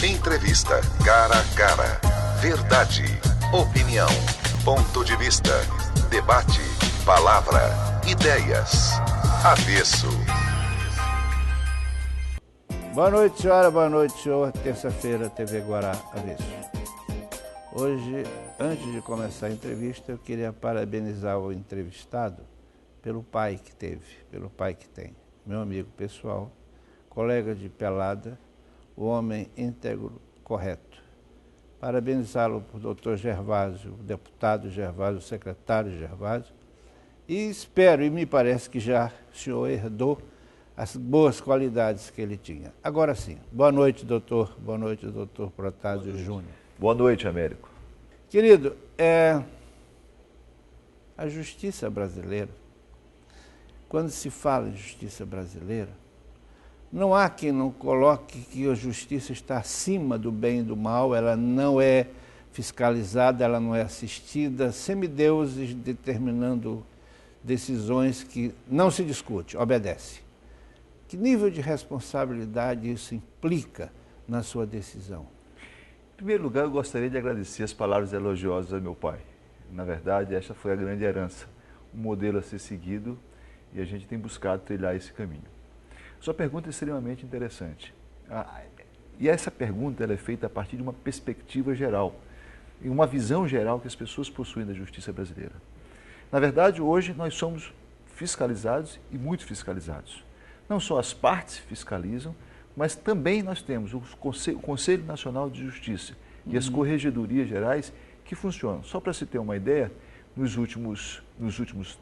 Entrevista cara a cara. Verdade, opinião, ponto de vista, debate, palavra, ideias. Avesso. Boa noite, senhora. Boa noite, senhor. Terça-feira, TV Guará, Avesso. Hoje, antes de começar a entrevista, eu queria parabenizar o entrevistado pelo pai que teve, pelo pai que tem. Meu amigo pessoal, colega de pelada, o homem íntegro, correto. Parabenizá-lo por doutor Gervásio, o deputado Gervásio, o secretário Gervásio, e espero, e me parece que já o senhor herdou as boas qualidades que ele tinha. Agora sim, boa noite, doutor Protásio Júnior. Boa noite, Américo. Querido, a justiça brasileira, quando se fala em justiça brasileira, não há quem não coloque que a justiça está acima do bem e do mal, ela não é fiscalizada, ela não é assistida, semideuses determinando decisões que não se discute, obedece. Que nível de responsabilidade isso implica na sua decisão? Em primeiro lugar, eu gostaria de agradecer as palavras elogiosas ao meu pai. Na verdade, essa foi a grande herança, um modelo a ser seguido, e a gente tem buscado trilhar esse caminho. Sua pergunta é extremamente interessante. E essa pergunta ela é feita a partir de uma perspectiva geral, e uma visão geral que as pessoas possuem da justiça brasileira. Na verdade, hoje nós somos fiscalizados e muito fiscalizados. Não só as partes fiscalizam, mas também nós temos o Conselho Nacional de Justiça e as corregedorias gerais que funcionam. Só para se ter uma ideia, nos últimos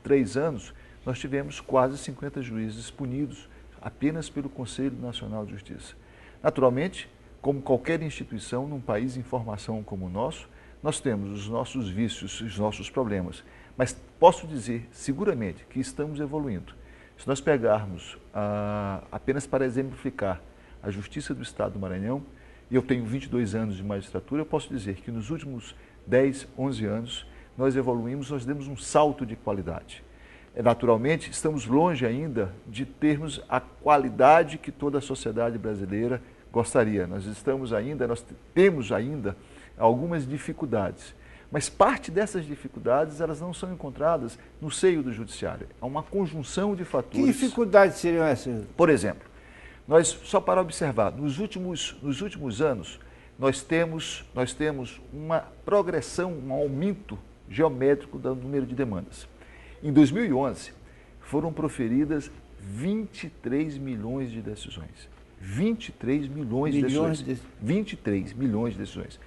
3 anos, nós tivemos quase 50 juízes punidos apenas pelo Conselho Nacional de Justiça. Naturalmente, como qualquer instituição num país em formação como o nosso, nós temos os nossos vícios, os nossos problemas, mas posso dizer seguramente que estamos evoluindo. Se nós pegarmos, apenas para exemplificar, a Justiça do Estado do Maranhão, e eu tenho 22 anos de magistratura, eu posso dizer que nos últimos 10, 11 anos, nós evoluímos, nós demos um salto de qualidade. Naturalmente, estamos longe ainda de termos a qualidade que toda a sociedade brasileira gostaria. Nós temos ainda algumas dificuldades. Mas parte dessas dificuldades, elas não são encontradas no seio do judiciário. Há uma conjunção de fatores. Que dificuldades seriam essas? Por exemplo, só para observar, nos últimos anos, nós temos uma progressão, um aumento geométrico do número de demandas. Em 2011, foram proferidas 23 milhões de decisões. 23 milhões de decisões. 23 milhões de decisões.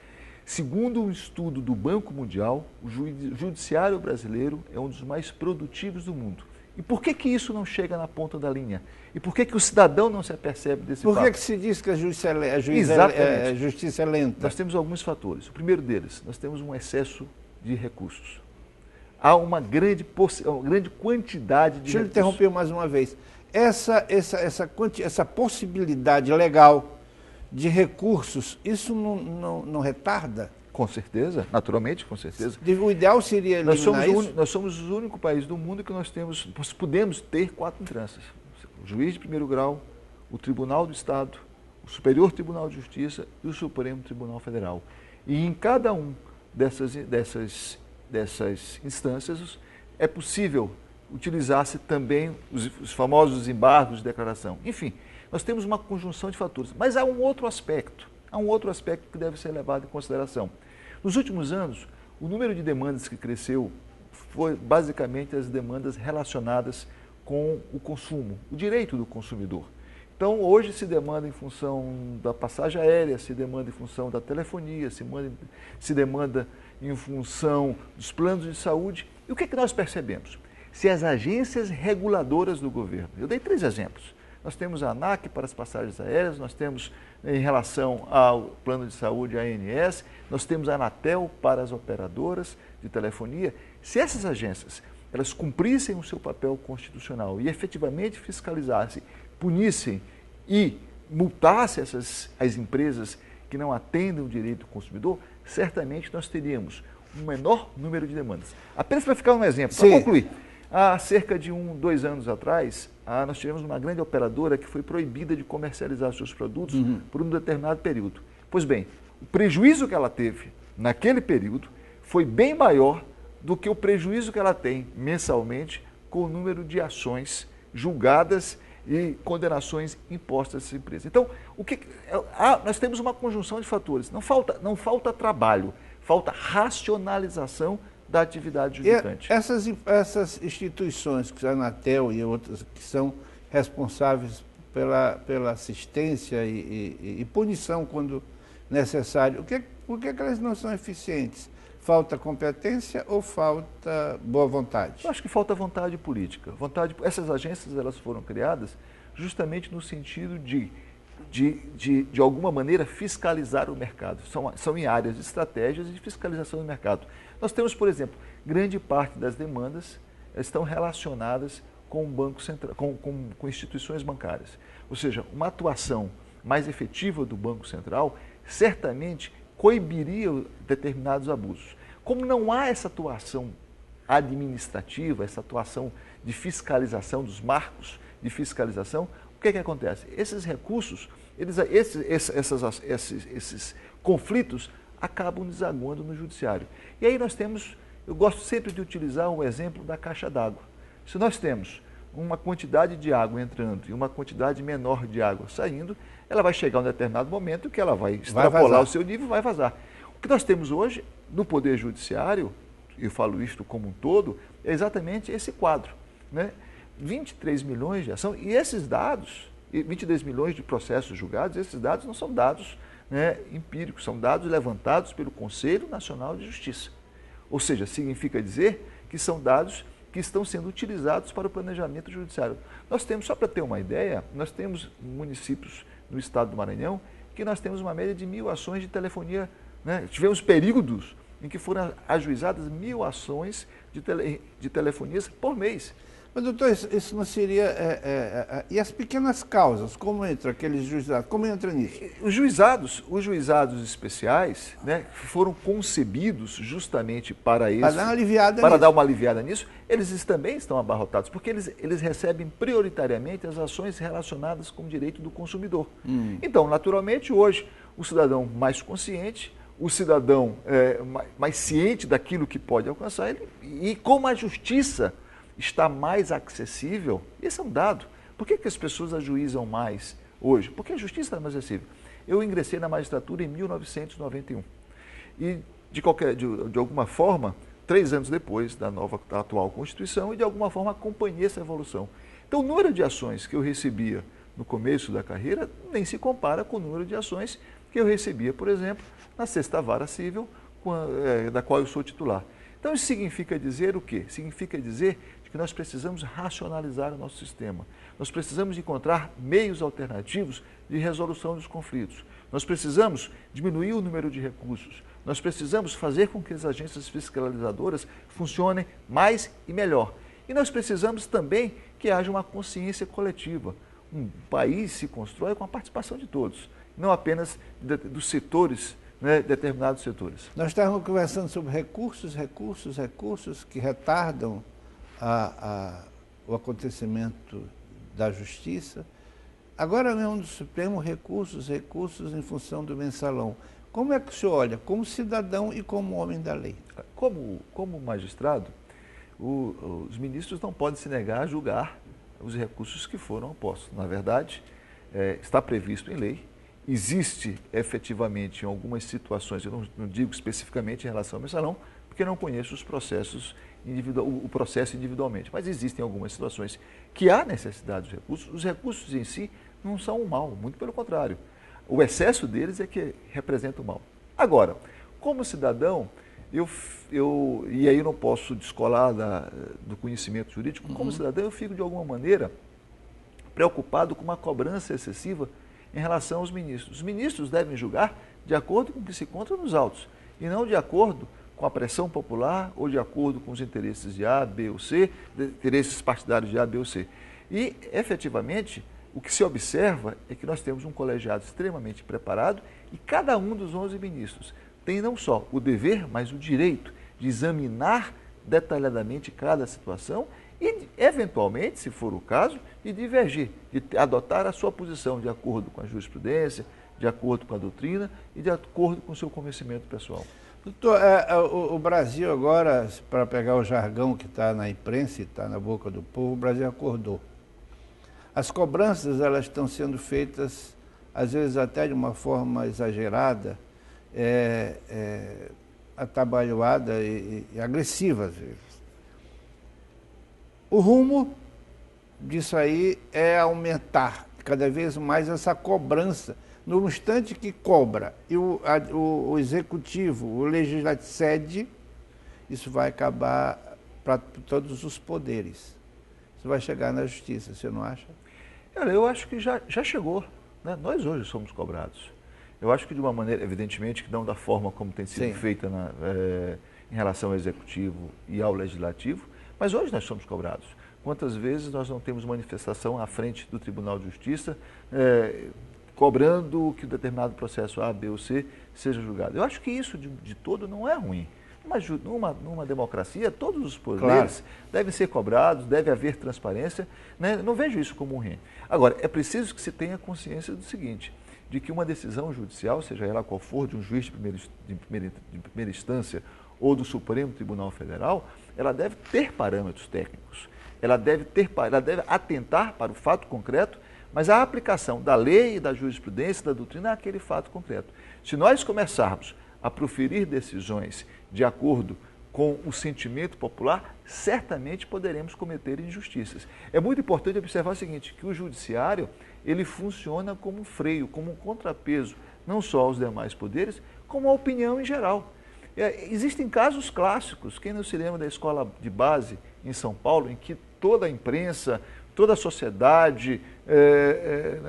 Segundo um estudo do Banco Mundial, o judiciário brasileiro é um dos mais produtivos do mundo. E por que isso não chega na ponta da linha? E por que o cidadão não se apercebe desse fato? Por que se diz que a justiça é lenta? Nós temos alguns fatores. O primeiro deles, nós temos um excesso de recursos. Há uma grande quantidade de Deixa eu recursos. interromper mais uma vez. Essa possibilidade legal de recursos, isso não retarda? Com certeza, naturalmente, com certeza. O ideal seria eliminar isso? Nós somos o único país do mundo que nós podemos ter 4 instâncias. O juiz de primeiro grau, o Tribunal do Estado, o Superior Tribunal de Justiça e o Supremo Tribunal Federal. E em cada um dessas instâncias é possível utilizar-se também os famosos embargos de declaração. Enfim, nós temos uma conjunção de fatores. Mas há um outro aspecto que deve ser levado em consideração. Nos últimos anos, o número de demandas que cresceu foi basicamente as demandas relacionadas com o consumo, o direito do consumidor. Então, hoje se demanda em função da passagem aérea, se demanda em função da telefonia, se demanda em função dos planos de saúde. E o que nós percebemos? Se as agências reguladoras do governo, eu dei 3 exemplos, nós temos a ANAC para as passagens aéreas, nós temos em relação ao plano de saúde, a ANS, nós temos a Anatel para as operadoras de telefonia. Se essas agências elas cumprissem o seu papel constitucional e efetivamente fiscalizassem, punissem e multassem as empresas que não atendem o direito do consumidor, certamente nós teríamos um menor número de demandas. Apenas para ficar um exemplo, para concluir. Há cerca de 2 anos atrás, nós tivemos uma grande operadora que foi proibida de comercializar seus produtos por um determinado período. Pois bem, o prejuízo que ela teve naquele período foi bem maior do que o prejuízo que ela tem mensalmente com o número de ações julgadas e condenações impostas a essa empresa. Então, nós temos uma conjunção de fatores. Não falta trabalho, falta racionalização da atividade judicante. Essas instituições, que a Anatel e outras, que são responsáveis pela assistência e punição quando necessário, por que elas não são eficientes? Falta competência ou falta boa vontade? Eu acho que falta vontade política. Essas agências elas foram criadas justamente no sentido de alguma maneira, fiscalizar o mercado. São em áreas de estratégias de fiscalização do mercado. Nós temos, por exemplo, grande parte das demandas estão relacionadas com o Banco Central, com instituições bancárias. Ou seja, uma atuação mais efetiva do Banco Central certamente coibiria determinados abusos. Como não há essa atuação administrativa, essa atuação de fiscalização dos marcos de fiscalização, o que acontece? Esses recursos, esses conflitos acabam desaguando no judiciário. E aí eu gosto sempre de utilizar o exemplo da caixa d'água. Se nós temos uma quantidade de água entrando e uma quantidade menor de água saindo, ela vai chegar a um determinado momento que ela vai extrapolar o seu nível e vai vazar. O que nós temos hoje no Poder Judiciário, eu falo isto como um todo, é exatamente esse quadro, né? 23 milhões de ação, e esses dados, 22 milhões de processos julgados, esses dados não são dados, né, empíricos, são dados levantados pelo Conselho Nacional de Justiça. Ou seja, significa dizer que são dados que estão sendo utilizados para o planejamento judiciário. Nós temos, só para ter uma ideia, nós temos municípios no estado do Maranhão que nós temos uma média de 1.000 ações de telefonia, né? Tivemos períodos em que foram ajuizadas 1.000 ações de telefonias por mês. Mas, doutor, isso não seria... e as pequenas causas, como entra aqueles juizados? Como entra nisso? Os juizados especiais, né, foram concebidos justamente para isso. Para dar uma aliviada nisso. Eles também estão abarrotados, porque eles recebem prioritariamente as ações relacionadas com o direito do consumidor. Então, naturalmente, hoje, o cidadão mais consciente, o cidadão mais ciente daquilo que pode alcançar, e como a justiça está mais acessível, esse é um dado. Por que as pessoas ajuizam mais hoje? Porque a justiça está mais acessível. Eu ingressei na magistratura em 1991 e, de alguma forma, 3 anos depois da atual Constituição, e de alguma forma acompanhei essa evolução. Então, o número de ações que eu recebia no começo da carreira nem se compara com o número de ações que eu recebia, por exemplo, na 6ª Vara Civil, da qual eu sou titular. Então, isso significa dizer o quê? Significa dizer que nós precisamos racionalizar o nosso sistema. Nós precisamos encontrar meios alternativos de resolução dos conflitos. Nós precisamos diminuir o número de recursos. Nós precisamos fazer com que as agências fiscalizadoras funcionem mais e melhor. E nós precisamos também que haja uma consciência coletiva. Um país se constrói com a participação de todos, não apenas dos setores, né, determinados setores. Nós estávamos conversando sobre recursos que retardam o acontecimento da justiça. Agora mesmo do Supremo, recursos em função do mensalão. Como é que o senhor olha, como cidadão e como homem da lei? Como magistrado, os ministros não podem se negar a julgar os recursos que foram postos. Na verdade, está previsto em lei. Existe efetivamente em algumas situações, eu não digo especificamente em relação ao mensalão, porque não conheço os processos o processo individualmente, mas existem algumas situações que há necessidade dos recursos. Os recursos em si não são um mal, muito pelo contrário. O excesso deles é que representa o mal. Agora, como cidadão, e aí eu não posso descolar do conhecimento jurídico, como cidadão eu fico de alguma maneira preocupado com uma cobrança excessiva em relação aos ministros. Os ministros devem julgar de acordo com o que se encontra nos autos, e não de acordo com a pressão popular ou de acordo com os interesses de A, B ou C, interesses partidários de A, B ou C. E, efetivamente, o que se observa é que nós temos um colegiado extremamente preparado e cada um dos 11 ministros tem não só o dever, mas o direito de examinar detalhadamente cada situação e, eventualmente, se for o caso, de divergir, de adotar a sua posição de acordo com a jurisprudência, de acordo com a doutrina e de acordo com o seu convencimento pessoal. Doutor, o Brasil agora, para pegar o jargão que está na imprensa e está na boca do povo, o Brasil acordou. As cobranças elas estão sendo feitas, às vezes até de uma forma exagerada, atabalhoada e agressiva, às vezes. O rumo disso aí é aumentar cada vez mais essa cobrança. No instante que cobra e o executivo, o legislativo cede, isso vai acabar para todos os poderes. Isso vai chegar na justiça, você não acha? Eu acho que já chegou, né? Nós hoje somos cobrados. Eu acho que de uma maneira, evidentemente, que não da forma como tem sido feita em relação ao executivo e ao legislativo, mas hoje nós somos cobrados. Quantas vezes nós não temos manifestação à frente do Tribunal de Justiça cobrando que um determinado processo A, B ou C seja julgado? Eu acho que isso de todo não é ruim. Numa democracia, todos os poderes devem ser cobrados, deve haver transparência, né? Não vejo isso como ruim. Agora, é preciso que se tenha consciência do seguinte, de que uma decisão judicial, seja ela qual for, de um juiz de primeira instância ou do Supremo Tribunal Federal, ela deve ter parâmetros técnicos, ela deve atentar para o fato concreto, mas a aplicação da lei e da jurisprudência, da doutrina, é aquele fato concreto. Se nós começarmos a proferir decisões de acordo com o sentimento popular, certamente poderemos cometer injustiças. É muito importante observar o seguinte, que o judiciário, ele funciona como um freio, como um contrapeso, não só aos demais poderes, como à opinião em geral. Existem casos clássicos, quem não se lembra da escola de base em São Paulo, em que toda a imprensa, toda a sociedade,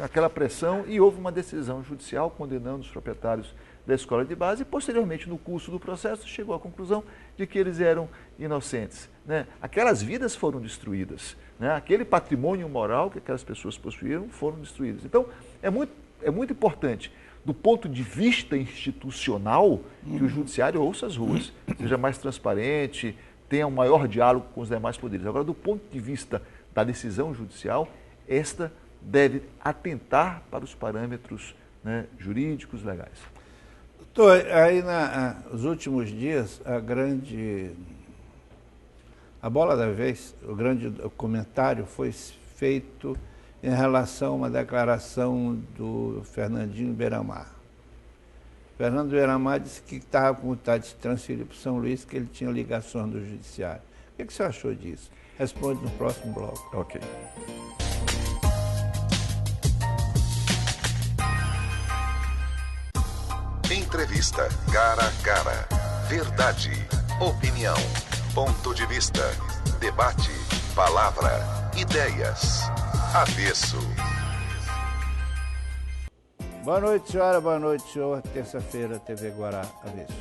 aquela pressão, e houve uma decisão judicial condenando os proprietários da escola de base e, posteriormente, no curso do processo, chegou à conclusão de que eles eram inocentes, né? Aquelas vidas foram destruídas, né? Aquele patrimônio moral que aquelas pessoas possuíram foram destruídos. Então, é muito importante, do ponto de vista institucional, que o judiciário ouça as ruas, seja mais transparente, tenha um maior diálogo com os demais poderes. Agora, do ponto de vista da decisão judicial, esta deve atentar para os parâmetros, né, jurídicos, legais. Doutor, aí nos últimos dias, a bola da vez, o grande comentário foi feito em relação a uma declaração do Fernandinho Beiramar. Fernando Beiramar disse que estava com vontade de se transferir para São Luís, que ele tinha ligações do judiciário. O que você achou disso? Responde no próximo bloco. Ok. Entrevista cara a cara. Verdade, opinião, ponto de vista, debate, palavra, ideias. Avesso. Boa noite, senhora. Boa noite, senhor. Terça-feira, TV Guará, Avesso.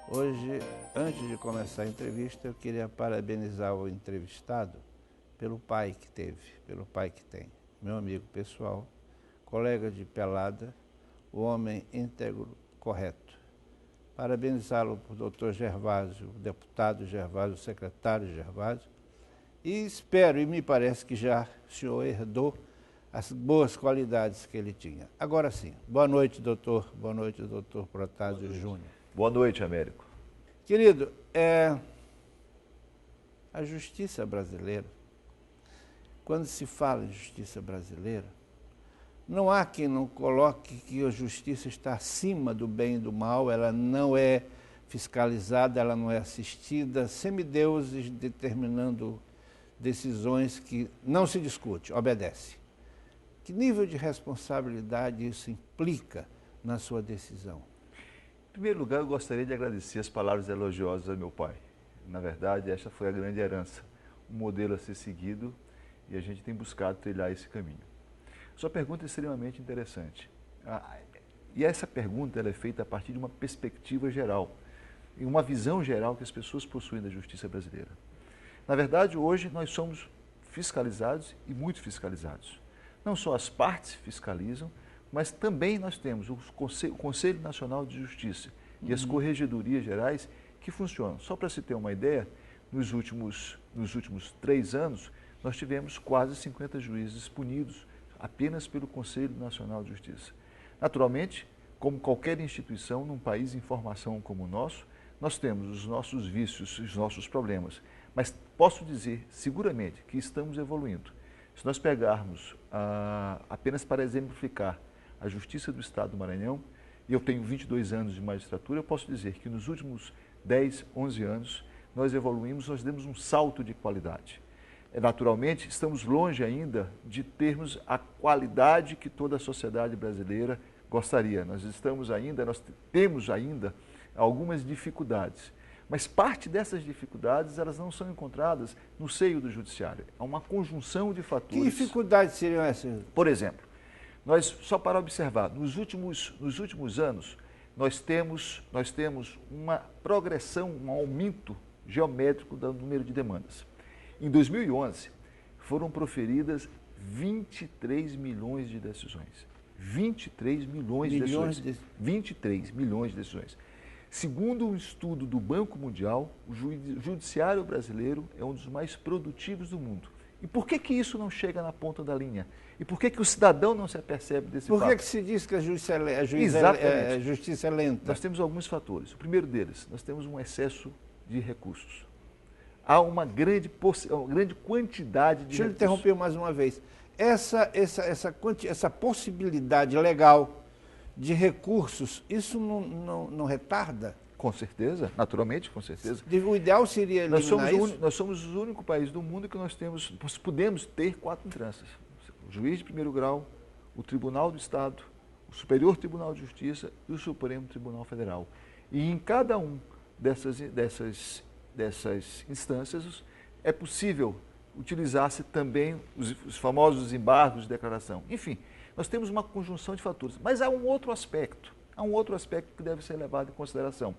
Hoje, antes de começar a entrevista, eu queria parabenizar o entrevistado pelo pai que teve, pelo pai que tem. Meu amigo pessoal, colega de pelada, o homem íntegro, correto. Parabenizá-lo por doutor Gervásio, o deputado Gervásio, o secretário Gervásio, e espero, e me parece que já o senhor herdou as boas qualidades que ele tinha. Agora sim, boa noite, doutor. Boa noite, doutor Protásio Júnior. Boa noite, Américo. Querido, a justiça brasileira, quando se fala em justiça brasileira, não há quem não coloque que a justiça está acima do bem e do mal, ela não é fiscalizada, ela não é assistida, semideuses determinando decisões que não se discute, obedece. Que nível de responsabilidade isso implica na sua decisão? Em primeiro lugar, eu gostaria de agradecer as palavras elogiosas ao meu pai. Na verdade, esta foi a grande herança, um modelo a ser seguido, e a gente tem buscado trilhar esse caminho. Sua pergunta é extremamente interessante. E essa pergunta ela é feita a partir de uma perspectiva geral, e uma visão geral que as pessoas possuem da justiça brasileira. Na verdade, hoje nós somos fiscalizados e muito fiscalizados. Não só as partes fiscalizam, mas também nós temos o Conselho Nacional de Justiça e as corregedorias gerais que funcionam. Só para se ter uma ideia, nos últimos 3 anos, nós tivemos quase 50 juízes punidos apenas pelo Conselho Nacional de Justiça. Naturalmente, como qualquer instituição num país em formação como o nosso, nós temos os nossos vícios, os nossos problemas. Mas posso dizer seguramente que estamos evoluindo. Se nós pegarmos, apenas para exemplificar, a Justiça do Estado do Maranhão, e eu tenho 22 anos de magistratura, eu posso dizer que nos últimos 10, 11 anos, nós evoluímos, nós demos um salto de qualidade. Naturalmente, estamos longe ainda de termos a qualidade que toda a sociedade brasileira gostaria. Nós temos ainda algumas dificuldades. Mas parte dessas dificuldades, elas não são encontradas no seio do judiciário. É uma conjunção de fatores. Que dificuldades seriam essas? Por exemplo, só para observar, nos últimos anos, nós temos uma progressão, um aumento geométrico do número de demandas. Em 2011, foram proferidas 23 milhões de decisões. 23 milhões de decisões. 23 milhões de decisões. Segundo um estudo do Banco Mundial, o judiciário brasileiro é um dos mais produtivos do mundo. E por que isso não chega na ponta da linha? E por que o cidadão não se apercebe desse fato? Por que se diz que a justiça é lenta? Nós temos alguns fatores. O primeiro deles, nós temos um excesso de recursos. Há uma grande quantidade de recursos. Deixa eu interromper mais uma vez. Essa possibilidade legal de recursos, isso não retarda? Com certeza, naturalmente, com certeza. O ideal seria eliminar isso? Nós somos o único país do mundo que nós podemos ter 4 instâncias. O juiz de primeiro grau, o Tribunal do Estado, o Superior Tribunal de Justiça e o Supremo Tribunal Federal. E em cada um dessas instâncias é possível utilizar-se também os famosos embargos de declaração. Enfim, nós temos uma conjunção de fatores. Mas há um outro aspecto que deve ser levado em consideração.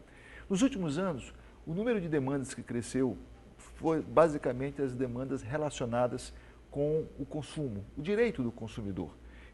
Nos últimos anos, o número de demandas que cresceu foi basicamente as demandas relacionadas com o consumo, o direito do consumidor.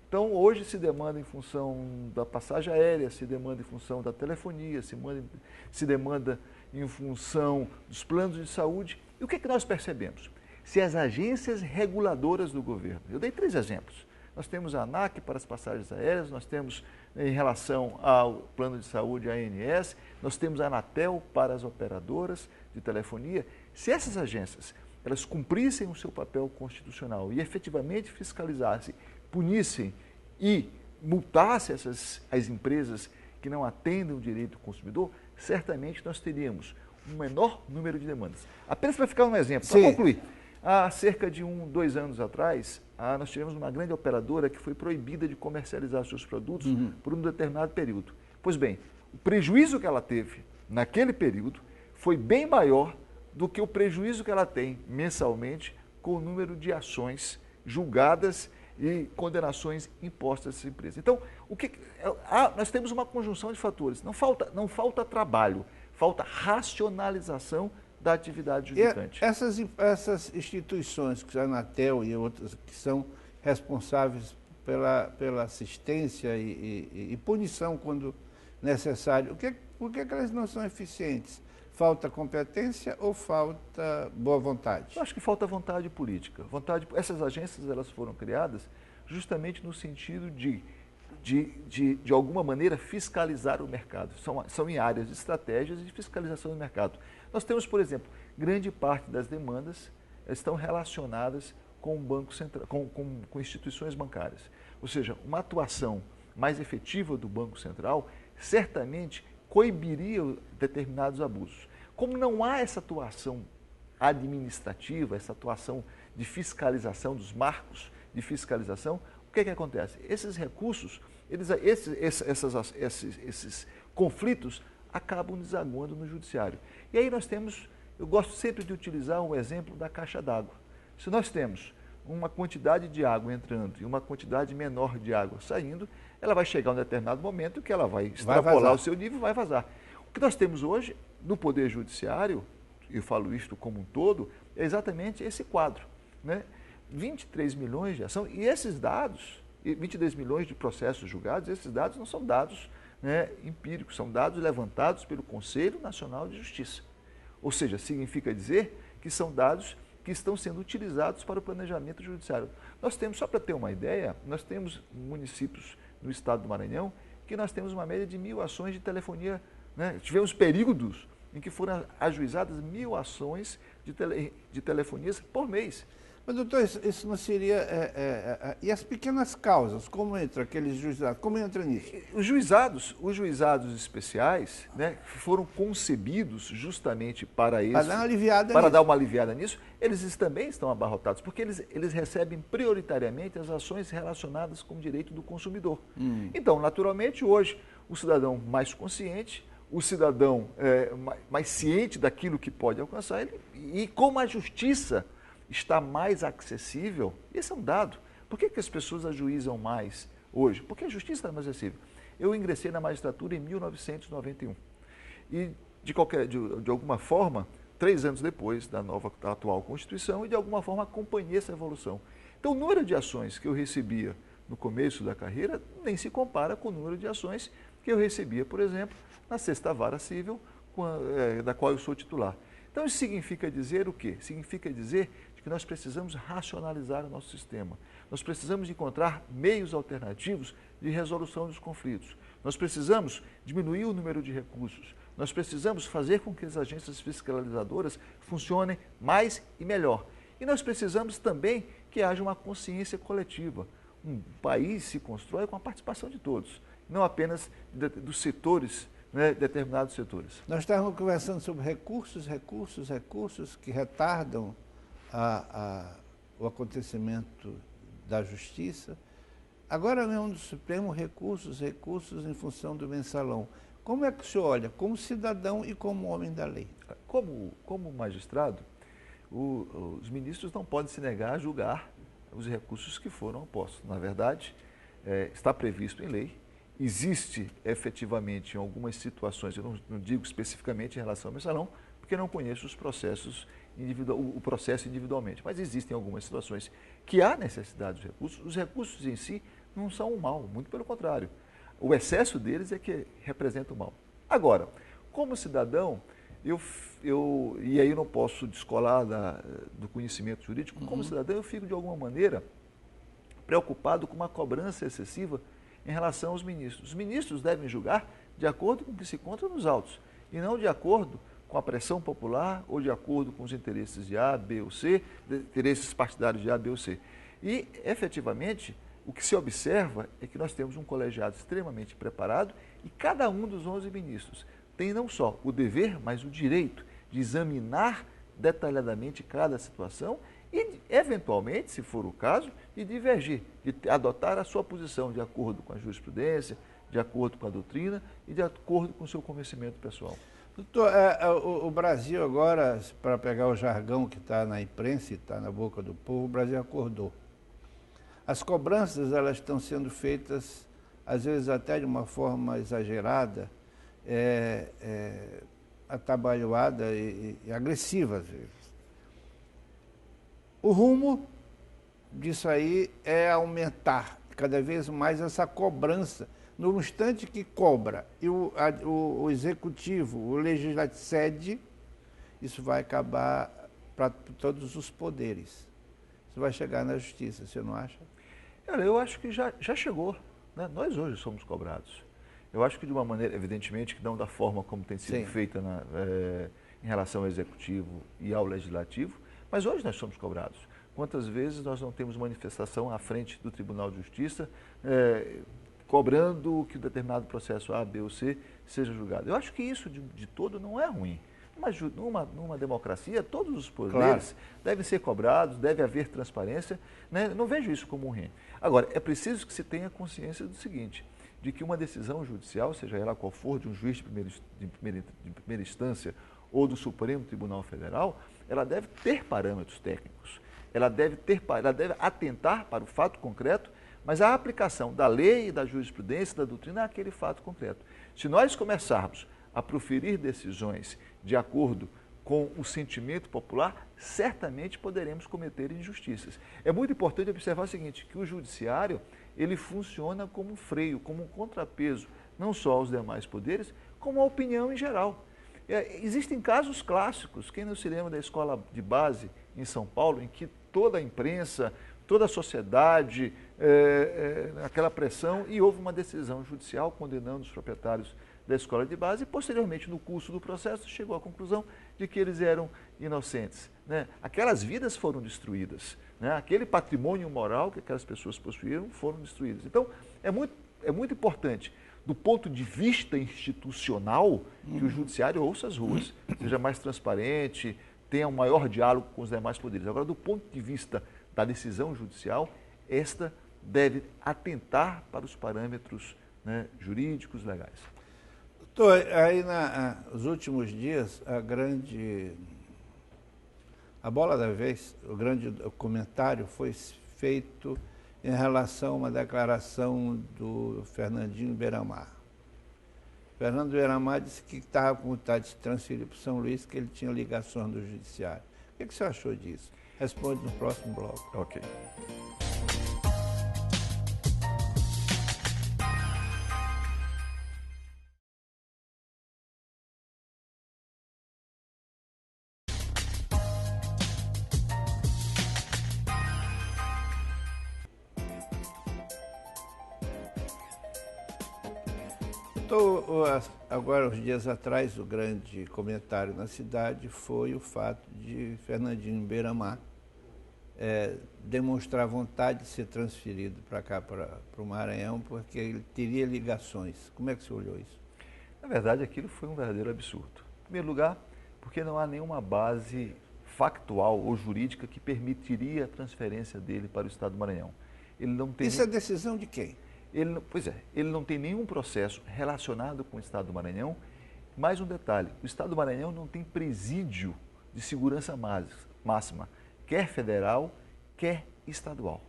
Então, hoje se demanda em função da passagem aérea, se demanda em função da telefonia, se demanda em função dos planos de saúde. E o que nós percebemos? Se as agências reguladoras do governo, eu dei 3 exemplos, nós temos a ANAC para as passagens aéreas, nós temos em relação ao plano de saúde, a ANS, nós temos a Anatel para as operadoras de telefonia. Se essas agências elas cumprissem o seu papel constitucional e efetivamente fiscalizassem, punissem e multassem as empresas que não atendem o direito do consumidor, certamente nós teríamos um menor número de demandas. Apenas para ficar um exemplo, para concluir. Há cerca de 2 anos atrás, nós tivemos uma grande operadora que foi proibida de comercializar seus produtos por um determinado período. Pois bem, o prejuízo que ela teve naquele período foi bem maior do que o prejuízo que ela tem mensalmente com o número de ações julgadas e condenações impostas a essa empresa. Então, nós temos uma conjunção de fatores. Não falta trabalho, falta racionalização da atividade judicante. Essas instituições, que a Anatel e outras, que são responsáveis pela assistência e punição quando necessário, por que elas não são eficientes? Falta competência ou falta boa vontade? Eu acho que falta vontade política. Essas agências elas foram criadas justamente no sentido de alguma maneira, fiscalizar o mercado. São em áreas de estratégias e de fiscalização do mercado. Nós temos, por exemplo, grande parte das demandas estão relacionadas com o Banco Central, com instituições bancárias. Ou seja, uma atuação mais efetiva do Banco Central certamente coibiria determinados abusos. Como não há essa atuação administrativa, essa atuação de fiscalização, dos marcos de fiscalização, o que acontece? Esses recursos, esses conflitos acabam desaguando no judiciário. E aí eu gosto sempre de utilizar um exemplo da caixa d'água. Se nós temos uma quantidade de água entrando e uma quantidade menor de água saindo, ela vai chegar a um determinado momento que ela vai extrapolar o seu nível e vai vazar. O que nós temos hoje no Poder Judiciário, eu falo isto como um todo, é exatamente esse quadro, né? 23 milhões de ação, e esses dados, 22 milhões de processos julgados, esses dados não são dados, né, empíricos, são dados levantados pelo Conselho Nacional de Justiça. Ou seja, significa dizer que são dados que estão sendo utilizados para o planejamento judiciário. Nós temos, só para ter uma ideia, nós temos municípios no estado do Maranhão, que nós temos uma média de 1.000 ações de telefonia, né? Tivemos períodos em que foram ajuizadas 1.000 ações de telefonias por mês. Mas, doutor, isso não seria... e as pequenas causas, como entra aqueles juizados? Como entra nisso? Os juizados especiais, né, foram concebidos justamente para isso. Para dar uma aliviada nisso. Eles também estão abarrotados, porque eles recebem prioritariamente as ações relacionadas com o direito do consumidor. Então, naturalmente, hoje, o cidadão mais consciente, o cidadão mais ciente daquilo que pode alcançar, e como a justiça está mais acessível, esse é um dado. Por que as pessoas ajuizam mais hoje? Porque a justiça está mais acessível. Eu ingressei na magistratura em 1991 e, de alguma forma, 3 anos depois da atual Constituição, e de alguma forma acompanhei essa evolução. Então, o número de ações que eu recebia no começo da carreira nem se compara com o número de ações que eu recebia, por exemplo, na 6ª Vara Civil, da qual eu sou titular. Então, isso significa dizer o quê? Significa dizer que nós precisamos racionalizar o nosso sistema. Nós precisamos encontrar meios alternativos de resolução dos conflitos. Nós precisamos diminuir o número de recursos. Nós precisamos fazer com que as agências fiscalizadoras funcionem mais e melhor. E nós precisamos também que haja uma consciência coletiva. Um país se constrói com a participação de todos, não apenas dos setores, né, determinados setores. Nós estávamos conversando sobre recursos que retardam o acontecimento da justiça. Agora mesmo do Supremo, recursos em função do mensalão. Como é que o senhor olha, como cidadão e como homem da lei? Como magistrado, os ministros não podem se negar a julgar os recursos que foram opostos. Na verdade, está previsto em lei, existe efetivamente em algumas situações, eu não digo especificamente em relação ao mensalão, porque não conheço os processos o processo individualmente, mas existem algumas situações que há necessidade dos recursos. Os recursos em si não são um mal, muito pelo contrário. O excesso deles é que representa o mal. Agora, como cidadão, e aí eu não posso descolar do conhecimento jurídico, como cidadão eu fico de alguma maneira preocupado com uma cobrança excessiva em relação aos ministros. Os ministros devem julgar de acordo com o que se encontra nos autos, e não de acordo com a pressão popular ou de acordo com os interesses de A, B ou C, interesses partidários de A, B ou C. E, efetivamente, o que se observa é que nós temos um colegiado extremamente preparado e cada um dos 11 ministros tem não só o dever, mas o direito de examinar detalhadamente cada situação e, eventualmente, se for o caso, de divergir, de adotar a sua posição de acordo com a jurisprudência, de acordo com a doutrina e de acordo com o seu conhecimento pessoal. Doutor, o Brasil agora, para pegar o jargão que está na imprensa e está na boca do povo, o Brasil acordou. As cobranças elas estão sendo feitas, às vezes até de uma forma exagerada, atabalhoada e agressiva, às vezes. O rumo disso aí é aumentar cada vez mais essa cobrança. No instante que cobra e o executivo, o legislativo cede, isso vai acabar para todos os poderes. Isso vai chegar na justiça, você não acha? Eu acho que já chegou, né? Nós hoje somos cobrados. Eu acho que de uma maneira, evidentemente, que não da forma como tem sido feita em relação ao executivo e ao legislativo, mas hoje nós somos cobrados. Quantas vezes nós não temos manifestação à frente do Tribunal de Justiça cobrando que o determinado processo A, B ou C seja julgado. Eu acho que isso de todo não é ruim. Mas numa democracia, todos os poderes devem ser cobrados, deve haver transparência, né? Não vejo isso como ruim. Agora, é preciso que se tenha consciência do seguinte, de que uma decisão judicial, seja ela qual for, de um juiz de primeira instância ou do Supremo Tribunal Federal, ela deve ter parâmetros técnicos, ela deve atentar para o fato concreto, mas a aplicação da lei, da jurisprudência, da doutrina é aquele fato concreto. Se nós começarmos a proferir decisões de acordo com o sentimento popular, certamente poderemos cometer injustiças. É muito importante observar o seguinte, que o judiciário, ele funciona como um freio, como um contrapeso, não só aos demais poderes, como à opinião em geral. Existem casos clássicos, quem não se lembra da escola de base em São Paulo, em que toda a imprensa, toda a sociedade aquela pressão, e houve uma decisão judicial condenando os proprietários da escola de base e, posteriormente, no curso do processo, chegou à conclusão de que eles eram inocentes. Né? Aquelas vidas foram destruídas, né? Aquele patrimônio moral que aquelas pessoas possuíram foram destruídos. Então, é muito importante, do ponto de vista institucional, que o judiciário ouça as ruas, seja mais transparente, tenha um maior diálogo com os demais poderes. Agora, do ponto de vista da decisão judicial, esta deve atentar para os parâmetros, né, jurídicos, legais. Doutor, aí nos últimos dias, a bola da vez, o grande comentário foi feito em relação a uma declaração do Fernandinho Beiramar. Fernando Beiramar disse que estava com vontade de se transferir para São Luís, que ele tinha ligações do judiciário. O que você achou disso? Responde no próximo bloco. Ok. Agora, uns dias atrás, o grande comentário na cidade foi o fato de Fernandinho Beiramar demonstrar vontade de ser transferido para cá, para o Maranhão, porque ele teria ligações. Como é que você olhou isso? Na verdade, aquilo foi um verdadeiro absurdo. Em primeiro lugar, porque não há nenhuma base factual ou jurídica que permitiria a transferência dele para o Estado do Maranhão. Ele não tem Isso é decisão de quem? Ele não tem nenhum processo relacionado com o Estado do Maranhão. Mais um detalhe, o Estado do Maranhão não tem presídio de segurança máxima, quer federal, quer estadual.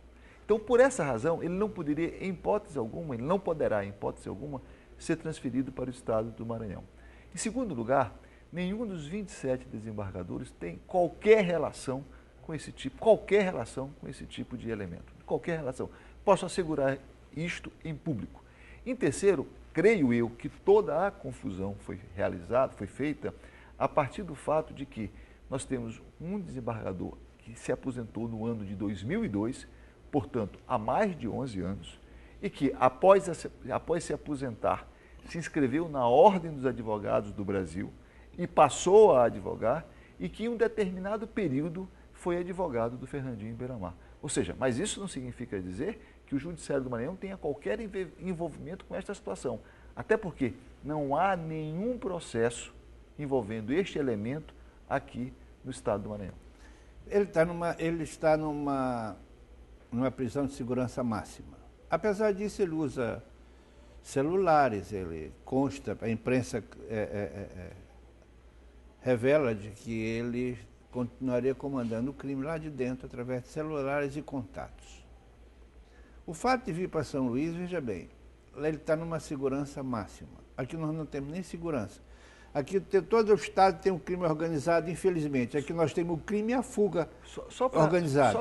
Então, por essa razão, ele não poderia, em hipótese alguma, ele não poderá, em hipótese alguma, ser transferido para o Estado do Maranhão. Em segundo lugar, nenhum dos 27 desembargadores tem qualquer relação com esse tipo de elemento. Qualquer relação. Posso assegurar isto em público. Em terceiro, creio eu que toda a confusão foi feita a partir do fato de que nós temos um desembargador que se aposentou no ano de 2002, portanto, há mais de 11 anos, e que, após se aposentar, se inscreveu na Ordem dos Advogados do Brasil e passou a advogar, e que em um determinado período foi advogado do Fernandinho Beiramar. Ou seja, mas isso não significa dizer que o Judiciário do Maranhão tenha qualquer envolvimento com esta situação. Até porque não há nenhum processo envolvendo este elemento aqui no Estado do Maranhão. Ele está numa prisão de segurança máxima. Apesar disso, ele usa celulares, ele consta, a imprensa revela de que ele continuaria comandando o crime lá de dentro através de celulares e contatos. O fato de vir para São Luís, veja bem, ele está numa segurança máxima. Aqui nós não temos nem segurança. Aqui todo o Estado tem um crime organizado, infelizmente. Aqui nós temos o crime e a fuga organizada.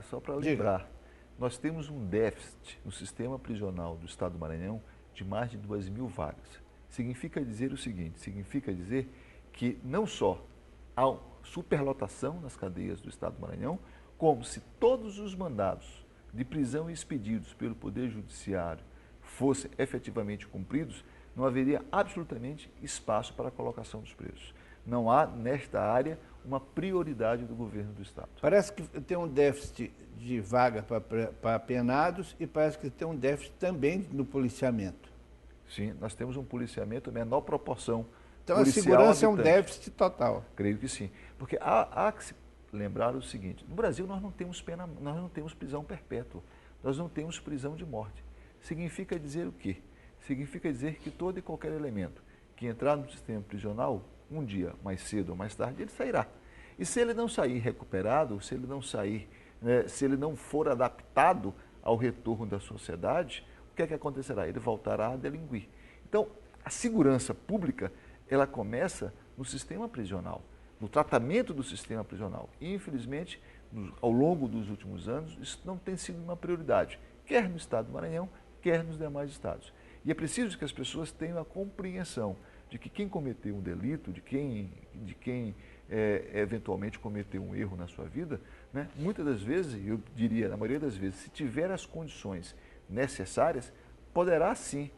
Só para lembrar, nós temos um déficit no sistema prisional do Estado do Maranhão de mais de 2.000 vagas. Significa dizer o seguinte, significa dizer que não só há superlotação nas cadeias do Estado do Maranhão, como se todos os mandados de prisão expedidos pelo Poder Judiciário fossem efetivamente cumpridos, não haveria absolutamente espaço para a colocação dos presos. Não há, nesta área, uma prioridade do governo do Estado. Parece que tem um déficit de vaga para apenados e parece que tem um déficit também no policiamento. Sim, nós temos um policiamento em menor proporção. Então a segurança é um déficit total. Creio que sim. Porque há que se lembrar o seguinte, no Brasil nós não temos prisão perpétua, nós não temos prisão de morte. Significa dizer o quê? Significa dizer que todo e qualquer elemento que entrar no sistema prisional, um dia mais cedo ou mais tarde, ele sairá. E se ele não sair recuperado, se ele não sair, se ele não for adaptado ao retorno da sociedade, o que é que acontecerá? Ele voltará a delinquir. Então, a segurança pública, ela começa no sistema prisional, no tratamento do sistema prisional. E, infelizmente, ao longo dos últimos anos, isso não tem sido uma prioridade, quer no Estado do Maranhão, quer nos demais estados. E é preciso que as pessoas tenham a compreensão de que quem cometeu um delito, de quem eventualmente cometer um erro na sua vida, né? Muitas das vezes, eu diria, na maioria das vezes, se tiver as condições necessárias, poderá sim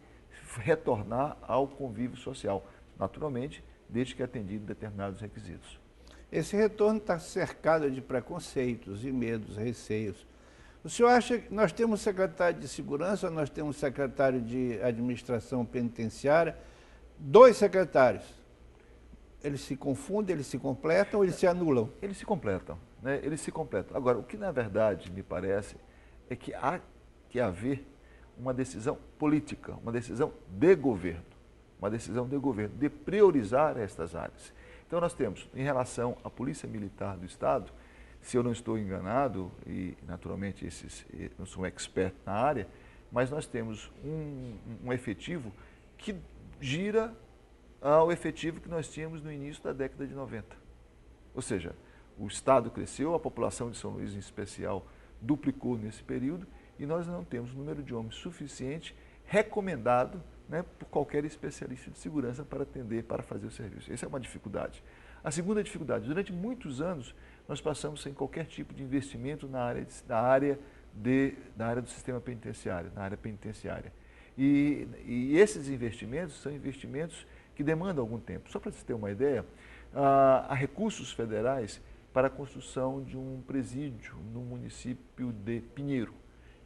retornar ao convívio social, naturalmente, desde que atendido determinados requisitos. Esse retorno está cercado de preconceitos e medos, receios. O senhor acha que nós temos secretário de segurança, nós temos secretário de administração penitenciária, 2 secretários. Eles se confundem, eles se completam ou eles se anulam? Eles se completam, né? Eles se completam. Agora, o que na verdade me parece é que há que haver uma decisão política, uma decisão de governo, de priorizar estas áreas. Então nós temos, em relação à Polícia Militar do Estado, se eu não estou enganado, e naturalmente eu não sou um expert na área, mas nós temos um efetivo que gira ao efetivo que nós tínhamos no início da década de 90. Ou seja, o Estado cresceu, a população de São Luís em especial duplicou nesse período e nós não temos número de homens suficiente recomendado, né, por qualquer especialista de segurança para atender, para fazer o serviço. Essa é uma dificuldade. A segunda dificuldade, durante muitos anos, nós passamos sem qualquer tipo de investimento na área do sistema penitenciário, na área penitenciária. E esses investimentos são investimentos que demandam algum tempo. Só para você ter uma ideia, há recursos federais para a construção de um presídio no município de Pinheiro.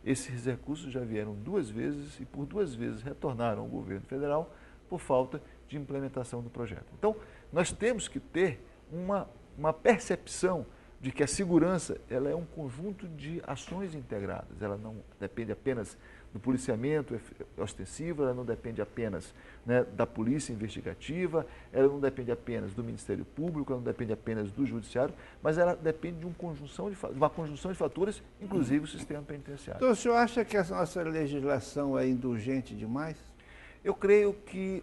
Esses recursos já vieram 2 vezes e por 2 vezes retornaram ao governo federal por falta de implementação do projeto. Então, nós temos que ter uma percepção de que a segurança ela é um conjunto de ações integradas. Ela não depende apenas do policiamento ostensivo, ela não depende apenas, né, da polícia investigativa, ela não depende apenas do Ministério Público, ela não depende apenas do Judiciário, mas ela depende de uma conjunção de fatores, inclusive o sistema penitenciário. Então, o senhor acha que a nossa legislação é indulgente demais? Eu creio que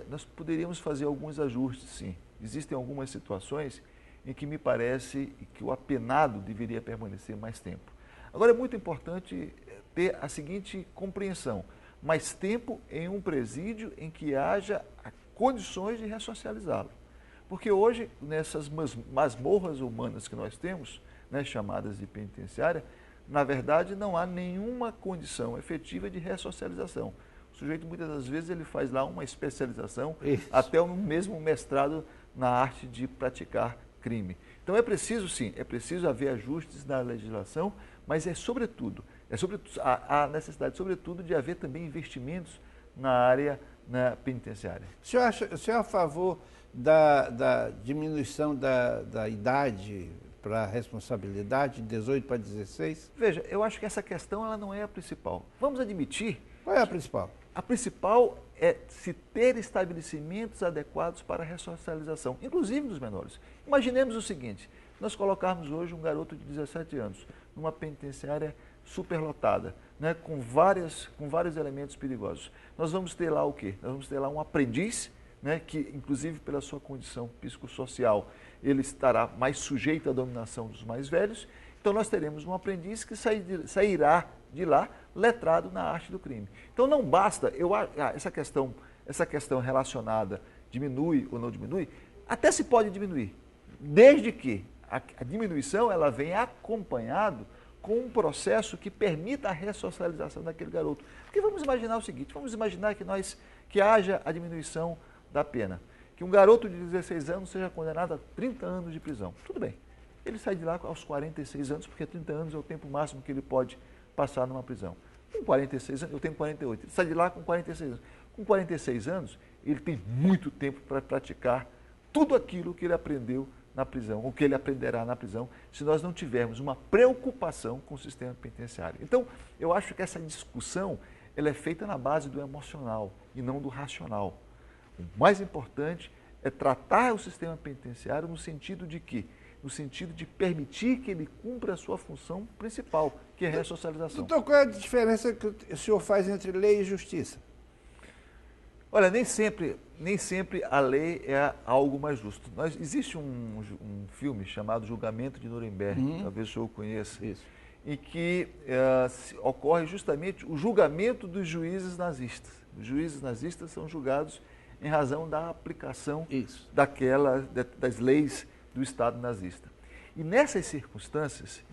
nós poderíamos fazer alguns ajustes, sim. Existem algumas situações em que me parece que o apenado deveria permanecer mais tempo. Agora, é muito importante ter a seguinte compreensão: mais tempo em um presídio em que haja condições de ressocializá-lo. Porque hoje, nessas masmorras humanas que nós temos, né, chamadas de penitenciária, na verdade não há nenhuma condição efetiva de ressocialização. O sujeito, muitas das vezes, ele faz lá uma especialização, até o mesmo mestrado na arte de praticar crime. Então é preciso, sim, é preciso haver ajustes na legislação, mas há necessidade, sobretudo, de haver também investimentos na área penitenciária. O senhor é a favor da diminuição da idade para a responsabilidade, de 18 para 16? Veja, eu acho que essa questão ela não é a principal. Vamos admitir... Qual é a principal? A principal é se ter estabelecimentos adequados para a ressocialização, inclusive dos menores. Imaginemos o seguinte: nós colocarmos hoje um garoto de 17 anos numa penitenciária superlotada, né, com vários elementos perigosos. Nós vamos ter lá o quê? Nós vamos ter lá um aprendiz, né, que, inclusive pela sua condição psicossocial, ele estará mais sujeito à dominação dos mais velhos. Então nós teremos um aprendiz que sairá de lá letrado na arte do crime. Então não basta, essa questão relacionada diminui ou não diminui, até se pode diminuir, desde que a diminuição ela venha acompanhado com um processo que permita a ressocialização daquele garoto. Porque vamos imaginar o seguinte, vamos imaginar que haja a diminuição da pena, que um garoto de 16 anos seja condenado a 30 anos de prisão. Tudo bem, ele sai de lá aos 46 anos, porque 30 anos é o tempo máximo que ele pode passar numa prisão. Com 46 anos, eu tenho 48, ele sai de lá com 46 anos. Com 46 anos, ele tem muito tempo para praticar tudo aquilo que ele aprendeu na prisão, ou que ele aprenderá na prisão, se nós não tivermos uma preocupação com o sistema penitenciário. Então, eu acho que essa discussão ela é feita na base do emocional e não do racional. O mais importante é tratar o sistema penitenciário no sentido de permitir que ele cumpra a sua função principal, que é a ressocialização. Doutor, qual é a diferença que o senhor faz entre lei e justiça? Olha, nem sempre a lei é algo mais justo. Existe um filme chamado Julgamento de Nuremberg, talvez o senhor conheça, em que ocorre justamente o julgamento dos juízes nazistas. Os juízes nazistas são julgados em razão da aplicação Isso. das leis do Estado nazista. E nessas circunstâncias,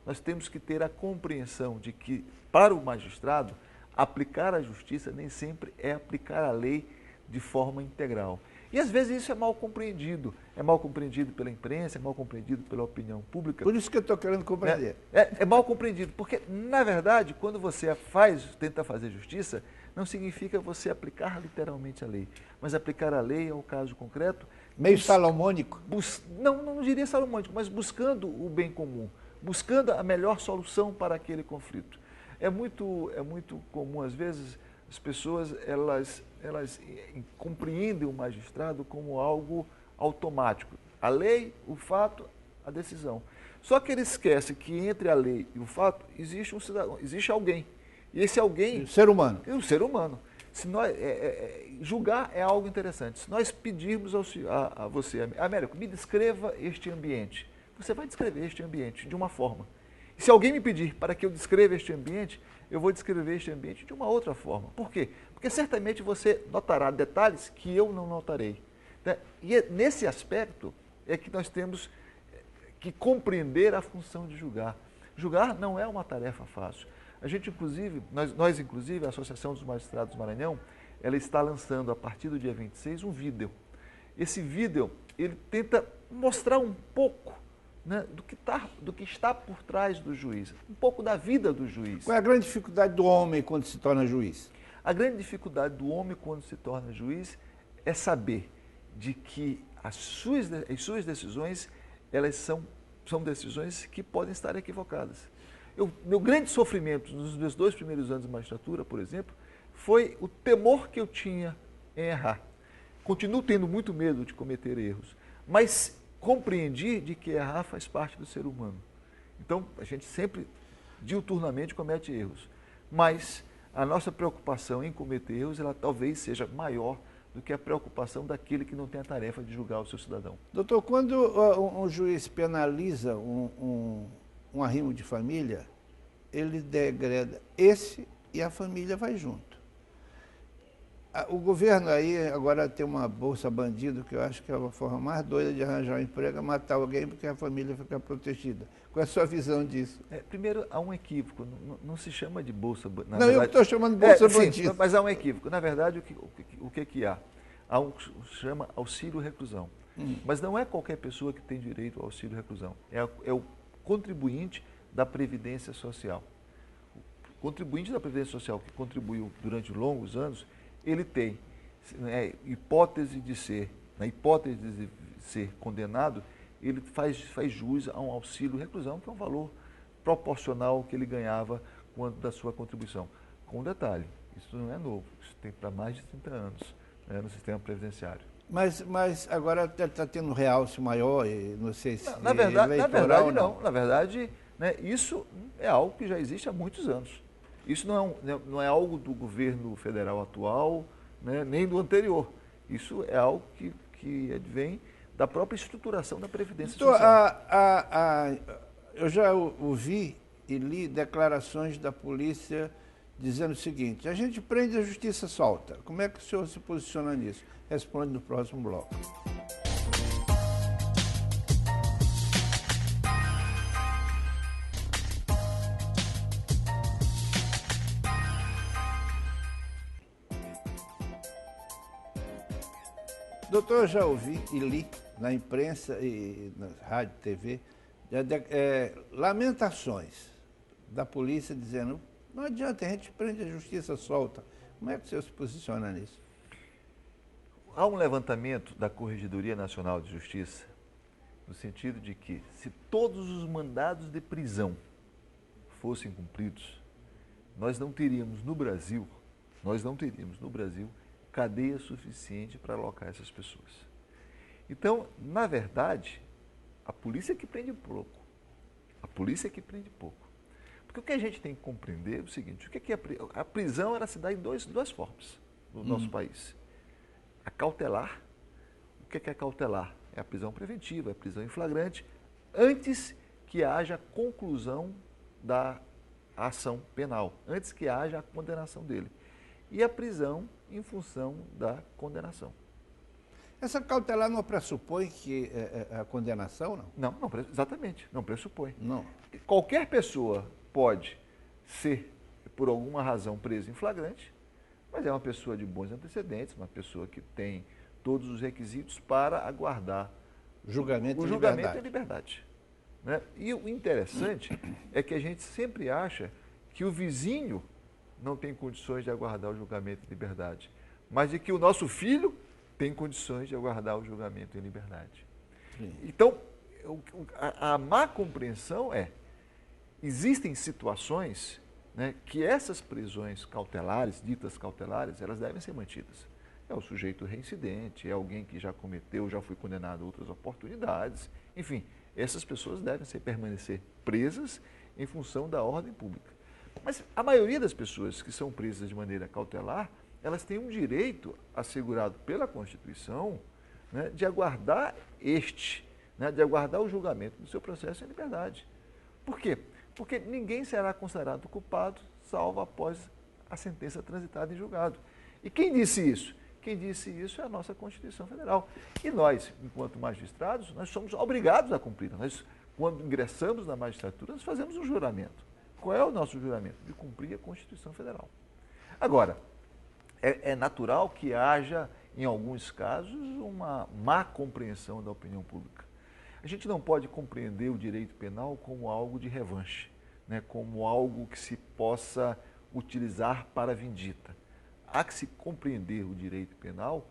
nós temos que ter a compreensão de que, para o magistrado, aplicar a justiça nem sempre é aplicar a lei de forma integral. E às vezes isso é mal compreendido. É mal compreendido pela imprensa, é mal compreendido pela opinião pública. Por isso que eu estou querendo compreender. É mal compreendido, porque, na verdade, quando você tenta fazer justiça, não significa você aplicar literalmente a lei, mas aplicar a lei ao caso concreto. Meio salomônico? Não diria salomônico, mas buscando o bem comum, buscando a melhor solução para aquele conflito. É muito comum, às vezes, as pessoas elas compreendem o magistrado como algo automático. A lei, o fato, a decisão. Só que ele esquece que entre a lei e o fato existe um cidadão, existe alguém. E esse alguém... O ser humano. É o ser humano. Se nós, julgar é algo interessante. Se nós pedirmos a você, Américo, me descreva este ambiente, você vai descrever este ambiente de uma forma. E se alguém me pedir para que eu descreva este ambiente, eu vou descrever este ambiente de uma outra forma. Por quê? Porque certamente você notará detalhes que eu não notarei. Né? E nesse aspecto é que nós temos que compreender a função de julgar. Julgar não é uma tarefa fácil. A gente, inclusive, nós inclusive, a Associação dos Magistrados do Maranhão, ela está lançando, a partir do dia 26, um vídeo. Esse vídeo, ele tenta mostrar um pouco, né, do que está por trás do juiz, um pouco da vida do juiz. Qual é a grande dificuldade do homem quando se torna juiz? A grande dificuldade do homem quando se torna juiz é saber de que as suas decisões, elas são decisões que podem estar equivocadas. Meu grande sofrimento nos meus 2 primeiros anos de magistratura, por exemplo, foi o temor que eu tinha em errar. Continuo tendo muito medo de cometer erros, mas compreendi de que errar faz parte do ser humano. Então, a gente sempre, diuturnamente, comete erros. Mas a nossa preocupação em cometer erros, ela talvez seja maior do que a preocupação daquele que não tem a tarefa de julgar o seu cidadão. Doutor, quando um juiz penaliza um arrimo de família, ele degrada esse e a família vai junto. O governo aí agora tem uma bolsa bandido, que eu acho que é a forma mais doida de arranjar um emprego, é matar alguém porque a família fica protegida. Qual é a sua visão disso? Primeiro, há um equívoco, não se chama de bolsa bandido. Não, eu estou chamando de bolsa bandido. Sim, mas há um equívoco. Na verdade, o que há? Há um que se chama auxílio reclusão. Mas não é qualquer pessoa que tem direito ao auxílio reclusão. É o contribuinte da Previdência Social. O contribuinte da Previdência Social que contribuiu durante longos anos, ele tem, na hipótese de ser condenado, ele faz jus a um auxílio reclusão, que é um valor proporcional ao que ele ganhava da sua contribuição. Com um detalhe, isso não é novo, isso tem para mais de 30 anos, né, no sistema previdenciário. Mas agora está tendo realce maior, e não sei se na verdade não. Na verdade, né, isso é algo que já existe há muitos anos. Isso não é algo do governo federal atual, né, nem do anterior. Isso é algo que advém da própria estruturação da Previdência Social. Eu já ouvi e li declarações da polícia dizendo o seguinte: a gente prende, a justiça solta. Como é que o senhor se posiciona nisso? Responde no próximo bloco. Doutor, eu já ouvi e li na imprensa e na rádio, TV, lamentações da polícia dizendo: não adianta, a gente prende, a justiça solta. Como é que o senhor se posiciona nisso? Há um levantamento da Corregedoria Nacional de Justiça, no sentido de que, se todos os mandados de prisão fossem cumpridos, nós não teríamos no Brasil cadeia suficiente para alocar essas pessoas. Então, na verdade, a polícia é que prende pouco. Porque o que a gente tem que compreender é o seguinte: o que é a prisão? Ela se dá em duas formas no nosso país. A cautelar. O que é cautelar? É a prisão preventiva, é a prisão em flagrante, antes que haja conclusão da ação penal, antes que haja a condenação dele. e a prisão em função da condenação. Essa cautelar não pressupõe que a condenação, não? Não, exatamente, não pressupõe. Não. Qualquer pessoa pode ser, por alguma razão, presa em flagrante, mas é uma pessoa de bons antecedentes, uma pessoa que tem todos os requisitos para aguardar o julgamento em liberdade. Né? E o interessante é que a gente sempre acha que o vizinho não tem condições de aguardar o julgamento em liberdade, mas de que o nosso filho tem condições de aguardar o julgamento em liberdade. Sim. Então, a má compreensão existem situações, né, que essas prisões cautelares, ditas cautelares, elas devem ser mantidas. É o sujeito reincidente, é alguém que já cometeu, já foi condenado a outras oportunidades, enfim, essas pessoas devem permanecer presas em função da ordem pública. Mas a maioria das pessoas que são presas de maneira cautelar, elas têm um direito assegurado pela Constituição, né, de aguardar de aguardar o julgamento do seu processo em liberdade. Por quê? Porque ninguém será considerado culpado, salvo após a sentença transitada em julgado. E quem disse isso? Quem disse isso é a nossa Constituição Federal. E nós, enquanto magistrados, nós somos obrigados a cumprir. Nós, quando ingressamos na magistratura, nós fazemos um juramento. Qual é o nosso juramento? De cumprir a Constituição Federal. Agora, é natural que haja, em alguns casos, uma má compreensão da opinião pública. A gente não pode compreender o direito penal como algo de revanche, né? Como algo que se possa utilizar para vindita. Há que se compreender o direito penal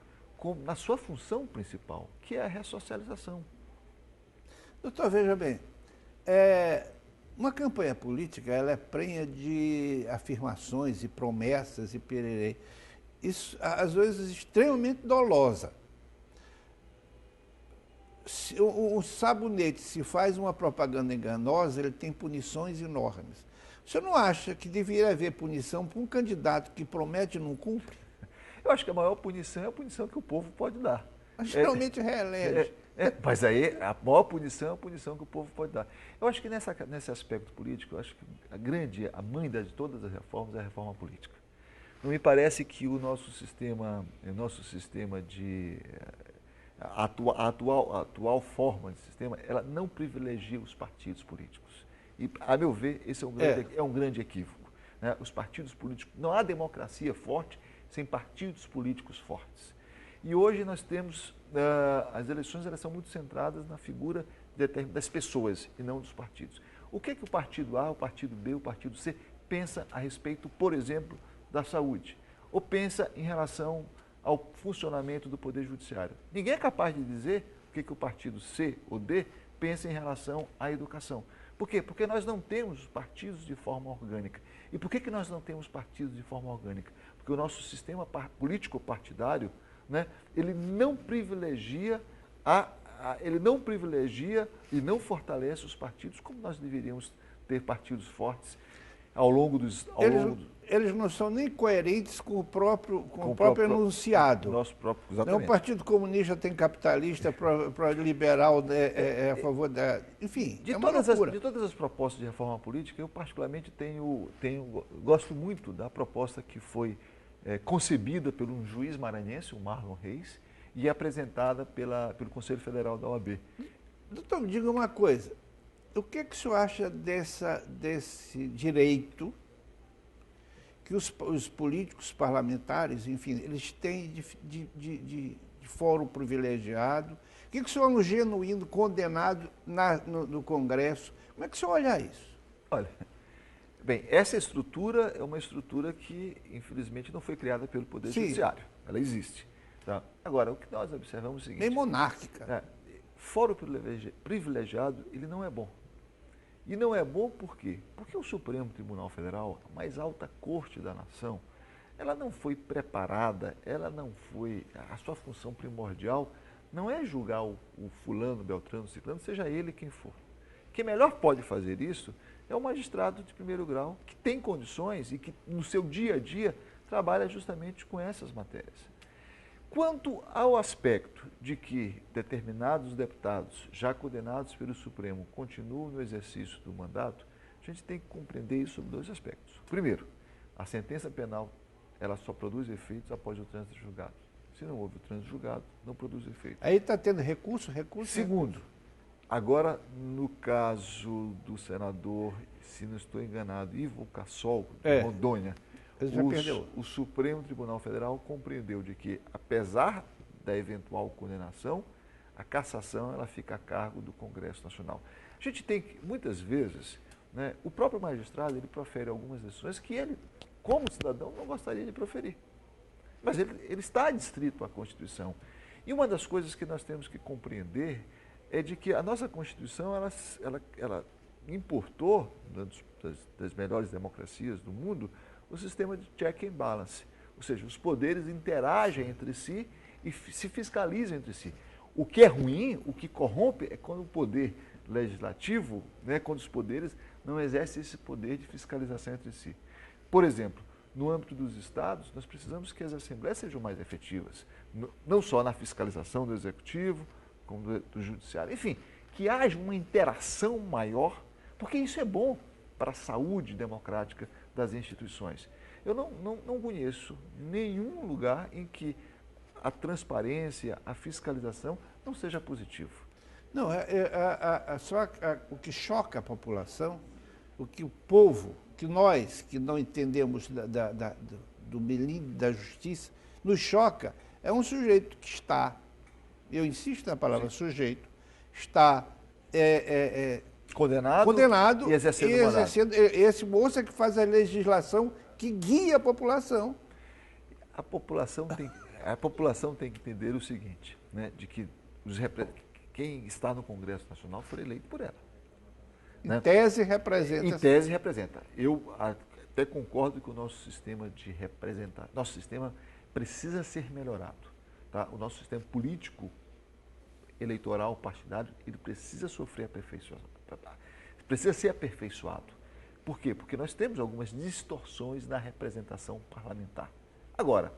na sua função principal, que é a ressocialização. Doutor, veja bem, uma campanha política ela é prenha de afirmações e promessas e pererei. Isso, às vezes, extremamente dolosa. O sabonete, se faz uma propaganda enganosa, ele tem punições enormes. O senhor não acha que deveria haver punição para um candidato que promete e não cumpre? Eu acho que a maior punição é a punição que o povo pode dar. Mas geralmente reelege. Mas aí a maior punição é a punição que o povo pode dar. Eu acho que nesse aspecto político, eu acho que a mãe de todas as reformas é a reforma política. Não me parece que o nosso sistema de a atual forma de sistema, ela não privilegia os partidos políticos. E, a meu ver, esse é um grande equívoco. Né? Os partidos políticos, não há democracia forte sem partidos políticos fortes. E hoje nós temos, as eleições elas são muito centradas na figura das pessoas e não dos partidos. O que o partido A, o partido B, o partido C pensa a respeito, por exemplo, da saúde? Ou pensa em relação ao funcionamento do Poder Judiciário? Ninguém é capaz de dizer o que o partido C ou D pensa em relação à educação. Por quê? Porque nós não temos partidos de forma orgânica. E por que nós não temos partidos de forma orgânica? Porque o nosso sistema político-partidário, né, ele não privilegia e não fortalece os partidos como nós deveríamos ter partidos fortes ao longo dos... Eles não são nem coerentes com o próprio enunciado. Nosso próprio, não, exatamente. o Partido Comunista tem capitalista, liberal a favor da... Enfim, de todas as propostas de reforma política, eu particularmente gosto muito da proposta que foi concebida por um juiz maranhense, o Marlon Reis, e apresentada pelo Conselho Federal da OAB. Doutor, me diga uma coisa. O que o senhor acha desse direito que os políticos parlamentares, enfim, eles têm de fórum privilegiado? O que o senhor, no genuíno, condenado no Congresso? Como é que o senhor olha isso? Olha, bem, essa estrutura é uma estrutura que, infelizmente, não foi criada pelo Poder Judiciário. Ela existe. Tá? Agora, o que nós observamos é o seguinte... Nem monárquica. Fórum privilegiado, ele não é bom. E não é bom por quê? Porque o Supremo Tribunal Federal, a mais alta corte da nação, ela não foi preparada, a sua função primordial não é julgar o fulano, beltrano, ciclano, seja ele quem for. Quem melhor pode fazer isso é o magistrado de primeiro grau, que tem condições e que no seu dia a dia trabalha justamente com essas matérias. Quanto ao aspecto de que determinados deputados, já condenados pelo Supremo, continuam no exercício do mandato, a gente tem que compreender isso sob dois aspectos. Primeiro, a sentença penal ela só produz efeitos após o trânsito julgado. Se não houve o trânsito julgado, não produz efeito. Aí está tendo recurso. Segundo, agora, no caso do senador, se não estou enganado, Ivo Cassol, de Rondônia, o Supremo Tribunal Federal compreendeu de que, apesar da eventual condenação, a cassação ela fica a cargo do Congresso Nacional. A gente tem que, muitas vezes, né, o próprio magistrado ele profere algumas decisões que ele, como cidadão, não gostaria de proferir. Mas ele está adstrito à Constituição. E uma das coisas que nós temos que compreender é de que a nossa Constituição, ela importou, das melhores democracias do mundo, o sistema de check and balance. Ou seja, os poderes interagem entre si e se fiscalizam entre si. O que é ruim, o que corrompe, é quando o poder legislativo, né, quando os poderes não exercem esse poder de fiscalização entre si. Por exemplo, no âmbito dos estados, nós precisamos que as assembleias sejam mais efetivas, não só na fiscalização do executivo, como do judiciário, enfim, que haja uma interação maior, porque isso é bom para a saúde democrática das instituições. Eu não conheço nenhum lugar em que a transparência, a fiscalização não seja positivo. Não, o que choca a população, o que o povo, que nós que não entendemos do melindre da justiça, nos choca, é um sujeito que está, eu insisto na palavra sujeito, está condenado e exercendo esse moço é que faz a legislação que guia a população. A população tem que entender o seguinte, né, de que quem está no Congresso Nacional foi eleito por ela. Em tese representa. Em tese representa. Eu até concordo que o nosso sistema de representação, nosso sistema precisa ser melhorado. Tá? O nosso sistema político, eleitoral, partidário, ele precisa sofrer aperfeiçoamento. Precisa ser aperfeiçoado. Por quê? Porque nós temos algumas distorções na representação parlamentar. Agora,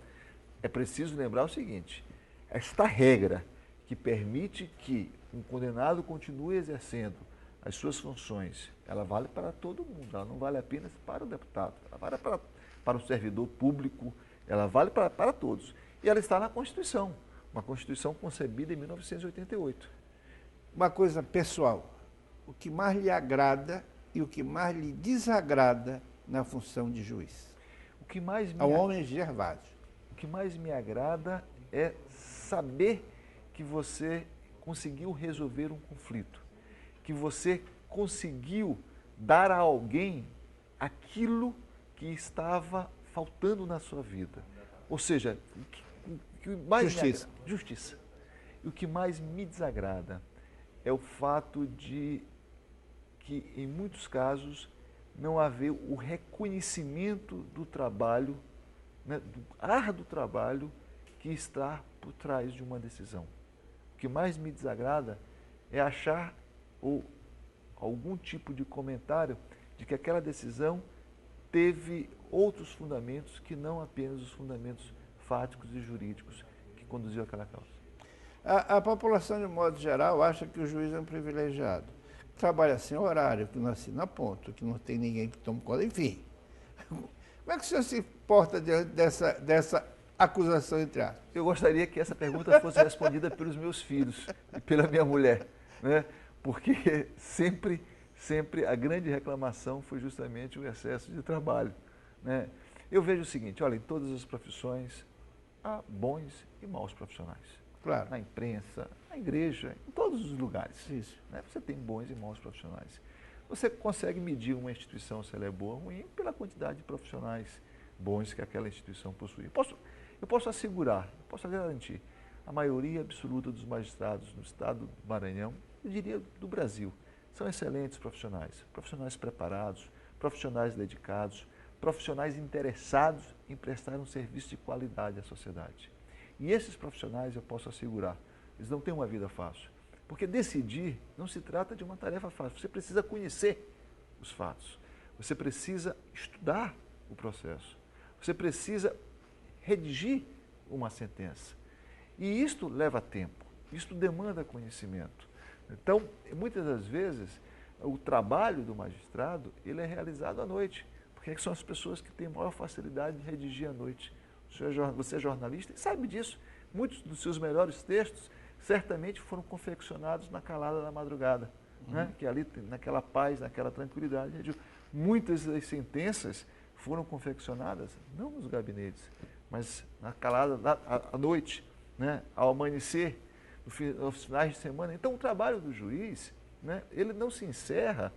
é preciso lembrar o seguinte, esta regra que permite que um condenado continue exercendo as suas funções, ela vale para todo mundo, ela não vale apenas para o deputado, ela vale para o servidor público, ela vale para todos. E ela está na Constituição, uma Constituição concebida em 1988. Uma coisa pessoal, o que mais lhe agrada e o que mais lhe desagrada na função de juiz? O que mais ao homem Gervásio. O que mais me agrada é saber que você conseguiu resolver um conflito, que você conseguiu dar a alguém aquilo que estava faltando na sua vida. Ou seja, o que mais justiça. E o que mais me desagrada é o fato de que, em muitos casos, não haver o reconhecimento do trabalho, né, do árduo trabalho que está por trás de uma decisão. O que mais me desagrada é achar ou algum tipo de comentário de que aquela decisão teve outros fundamentos que não apenas os fundamentos fáticos e jurídicos que conduziu aquela causa. A população, de modo geral, acha que o juiz é um privilegiado. Trabalha sem horário, que não assina ponto, que não tem ninguém que tome conta, enfim. Como é que o senhor se porta diante dessa acusação, entre aspas? Eu gostaria que essa pergunta fosse respondida pelos meus filhos e pela minha mulher, né? Porque sempre a grande reclamação foi justamente o excesso de trabalho, né? Eu vejo o seguinte, olha, em todas as profissões há bons e maus profissionais. Claro. Na imprensa, na igreja, em todos os lugares. Isso. Né? Você tem bons e maus profissionais. Você consegue medir uma instituição se ela é boa ou ruim pela quantidade de profissionais bons que aquela instituição possui. Eu posso assegurar, posso garantir, a maioria absoluta dos magistrados no estado do Maranhão, eu diria do Brasil, são excelentes profissionais, profissionais preparados, profissionais dedicados, profissionais interessados em prestar um serviço de qualidade à sociedade. E esses profissionais, eu posso assegurar, eles não têm uma vida fácil. Porque decidir não se trata de uma tarefa fácil. Você precisa conhecer os fatos. Você precisa estudar o processo. Você precisa redigir uma sentença. E isto leva tempo. Isto demanda conhecimento. Então, muitas das vezes, o trabalho do magistrado, ele é realizado à noite. porque são as pessoas que têm maior facilidade de redigir à noite. Você é jornalista e sabe disso. Muitos dos seus melhores textos certamente foram confeccionados na calada da madrugada, né? Que ali, naquela paz, naquela tranquilidade. Muitas das sentenças foram confeccionadas, não nos gabinetes, mas na calada à noite, né? Ao amanhecer, aos finais de semana. Então, o trabalho do juiz, né? Ele não se encerra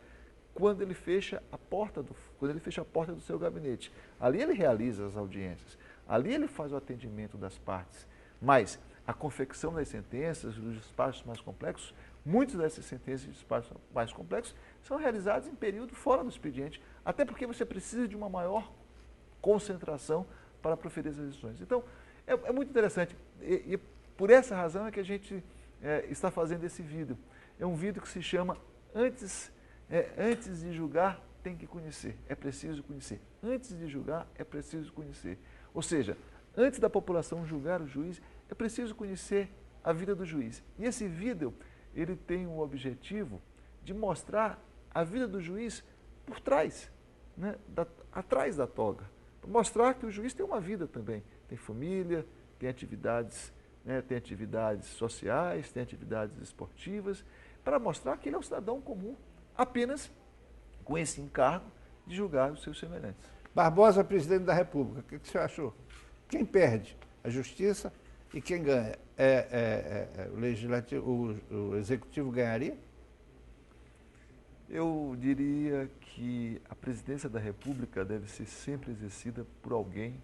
quando ele fecha a porta do seu gabinete. Ali ele realiza as audiências, ali ele faz o atendimento das partes, mas a confecção das sentenças, dos despachos mais complexos, muitas dessas sentenças de despachos mais complexos são realizados em período fora do expediente, até porque você precisa de uma maior concentração para proferir as decisões. Então, é muito interessante e por essa razão é que a gente está fazendo esse vídeo. É um vídeo que se chama Antes de julgar, tem que conhecer, é preciso conhecer. Antes de julgar, é preciso conhecer. Ou seja, antes da população julgar o juiz, é preciso conhecer a vida do juiz. E esse vídeo, ele tem o objetivo de mostrar a vida do juiz por trás, né? Atrás da toga. Para mostrar que o juiz tem uma vida também. Tem família, tem atividades, né? Tem atividades sociais, tem atividades esportivas, para mostrar que ele é um cidadão comum, apenas com esse encargo de julgar os seus semelhantes. Barbosa, presidente da República, o que você achou? Quem perde? A Justiça? E quem ganha? O Legislativo, o Executivo ganharia? Eu diria que a presidência da República deve ser sempre exercida por alguém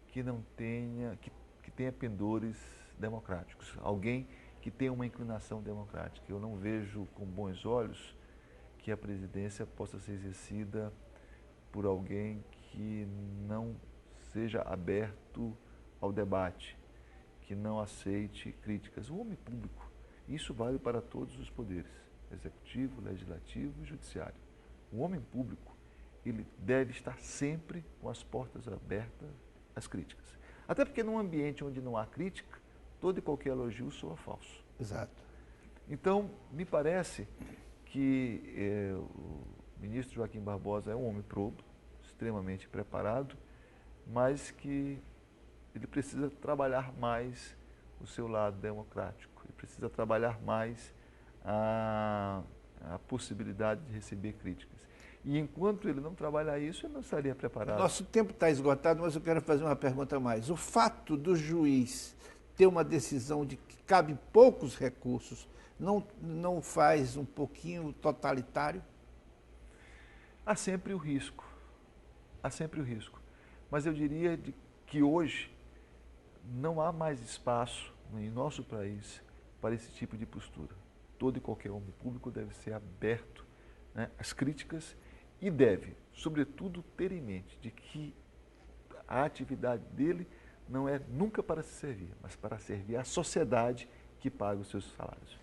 que não tenha, que tenha pendores democráticos, alguém que tenha uma inclinação democrática. Eu não vejo com bons olhos que a presidência possa ser exercida por alguém que não seja aberto ao debate, que não aceite críticas. O homem público, isso vale para todos os poderes, executivo, legislativo e judiciário. O homem público, ele deve estar sempre com as portas abertas às críticas. Até porque num ambiente onde não há crítica, todo e qualquer elogio soa falso. Exato. Então, me parece que o ministro Joaquim Barbosa é um homem probo, extremamente preparado, mas que ele precisa trabalhar mais o seu lado democrático, ele precisa trabalhar mais a possibilidade de receber críticas. E enquanto ele não trabalhar isso, ele não estaria preparado. Nosso tempo está esgotado, mas eu quero fazer uma pergunta a mais. O fato do juiz ter uma decisão de que cabe poucos recursos não faz um pouquinho totalitário? Há sempre o risco. Mas eu diria que hoje não há mais espaço em nosso país para esse tipo de postura. Todo e qualquer homem público deve ser aberto, né, às críticas e deve, sobretudo, ter em mente de que a atividade dele não é nunca para se servir, mas para servir à sociedade que paga os seus salários.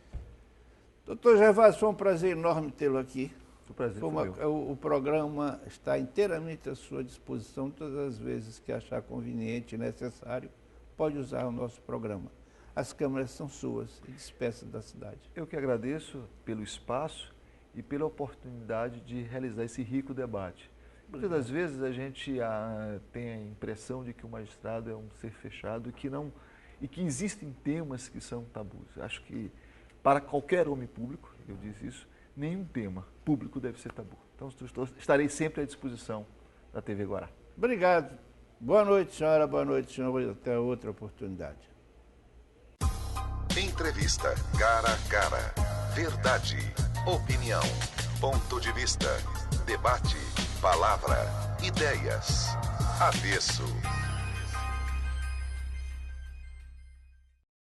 Doutor Gervásio, foi um prazer enorme tê-lo aqui. O prazer foi meu. O programa está inteiramente à sua disposição. Todas as vezes que achar conveniente e necessário, pode usar o nosso programa. As câmeras são suas e despeça da cidade. Eu que agradeço pelo espaço e pela oportunidade de realizar esse rico debate. Muitas das vezes a gente tem a impressão de que o magistrado é um ser fechado e que existem temas que são tabus. Acho que para qualquer homem público, eu disse isso, nenhum tema público deve ser tabu. Então estarei sempre à disposição da TV Guará. Obrigado. Boa noite, senhora. Boa noite, senhor. Até outra oportunidade. Entrevista cara a cara. Verdade, opinião, ponto de vista, debate, palavra, ideias. Avesso.